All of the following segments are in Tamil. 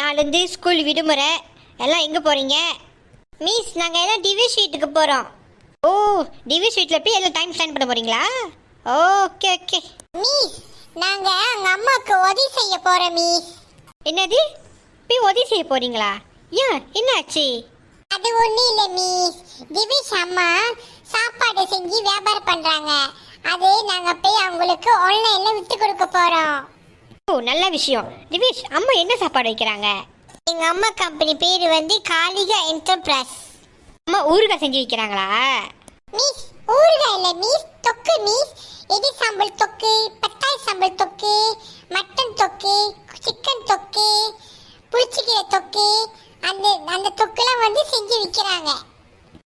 நாளைந்து ஸ்கூல் விடுமுறை. எல்லாம் எங்கே போகிறீங்க? மிஸ், நாங்கள் எல்லாம் டிவி ஷீட்டுக்கு போகிறோம். ஓ, டிவி ஷீட்டில் போய் எல்லாம் டைம் ஸ்பெண்ட் பண்ண போகிறீங்களா? Okay okay. மிஸ், நாங்க அங்க அம்மாக்கு உதவி செய்ய போறோம் மிஸ். என்னது? போய் உதவி செய்ய போகிறீங்களா? ஏன், என்னாச்சு? அது ஒண்ணும் இல்ல மிஸ். திவேஷ் அம்மா சாப்பாடு செஞ்சு வியாபாரம் பண்றாங்க. அது நாங்க போய் அவங்களுக்கு ஆன்லைன்ல வித்து கொடுக்க போறோம். ஓ, நல்ல விஷயம். திவேஷ், அம்மா என்ன சாப்பாடு வைக்கிறாங்க? எங்க அம்மா கம்பெனி பேரு வந்து காளிகா என்டர்பிரைஸ். அம்மா ஊறுகாய் செஞ்சு வைக்கிறாங்களா? மிஸ், ஊறுகாய் இல்ல மிஸ், தொக்கு மிஸ். எடி சாம்பல் தொக்கு, பட்டாய் சாம்பல் தொக்கு, மட்டன் தொக்கு, சிக்கன் தொக்கு, புளிச்சக்கீரை தொக்கு, அந்த அந்த தொக்குலாம் வந்து செஞ்சு விற்கிறாங்க.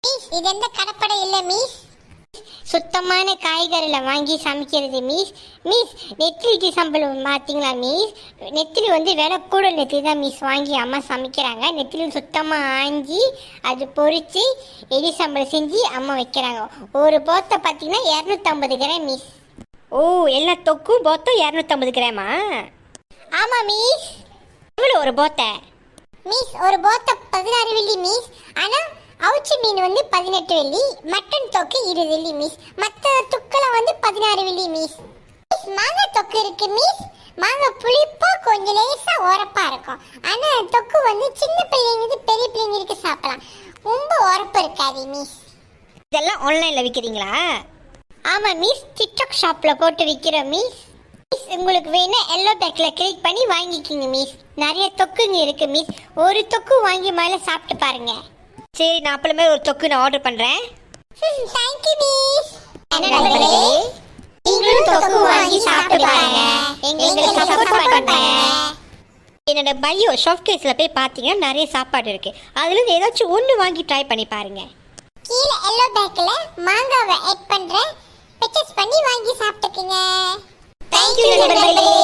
மிஸ், இது எந்த கடப்படை இல்ல மிஸ். சுத்தமான காய்கறிகளை வாங்கி சமைக்கிறது மிஸ். மிஸ், நெத்திலி சம்பளம் பார்த்தீங்களா மிஸ்? நெத்திலி வந்து விலை கூட நெத்திலி தான் மிஸ் வாங்கி அம்மா சமைக்கிறாங்க. நெத்திலி சுத்தமாக ஆஞ்சி அது பொரித்து எலி சம்பளம் செஞ்சு அம்மா வைக்கிறாங்க. ஒரு போத்தை பார்த்தீங்கன்னா 250 கிராம் மிஸ். ஓ, எல்லா தொக்கும் போத்தம் 250 கிராமா? ஆமாம் மிஸ். எவ்வளோ ஒரு போத்தை? மிஸ், ஒரு போத்தை 16 வெள்ளி மிஸ். ஆனால் அவுச்சி மீன் வந்து 18 வெள்ளி, மட்டன் தொக்கு 20 வெள்ளி மிஸ். மற்ற தொக்குலாம் வந்து 16 வெள்ளி மிஸ். மிஸ், மாங்காய் தொக்கு இருக்கு மிஸ். மாங்காய் புளிப்பா கொஞ்சம் லேசா உரப்பா இருக்கும். ஆனா தொக்கு வந்து சின்ன பிள்ளைங்க பெரிய பிள்ளைங்களுக்கு சாப்பிடலாம். ரொம்ப உரப்பு இருக்காது மிஸ். இதெல்லாம் ஆன்லைனில் விற்கிறீங்களா? ஆமா மிஸ், டிக்டாக் ஷாப்ல போட்டு விற்கிறோம் மிஸ். மிஸ், உங்களுக்கு வேணா எல்லோ பேக்ல கிளிக் பண்ணி வாங்கிக்கிங்க மிஸ். நிறைய தொக்குங்க இருக்கு மிஸ். ஒரு தொக்கு வாங்கி மேலே சாப்பிட்டு பாருங்க. சரி, நான் அப்புறமே ஒரு தொக்கு நான் ஆர்டர் பண்ணுறேன். Thank you miss. நீங்களும் தொக்கு வாங்கி சாப்பிட்டு பாருங்க. எங்களுக்கு சப்போர்ட் பண்ணுங்க. என்னோட பயோ ஷாப் கேஸில் போய் பார்த்தீங்கன்னா நிறைய சாப்பாடு இருக்குது. அதுலேருந்து ஏதாச்சும் ஒன்று வாங்கி ட்ரை பண்ணி பாருங்கள். கீழே எல்லோ பேக்ல மாங்காவை ஆட் பண்றேன். பர்ச்சேஸ் பண்ணி வாங்கி சாப்பிட்டுக்குங்க. தேங்க்யூ நண்பர்களே.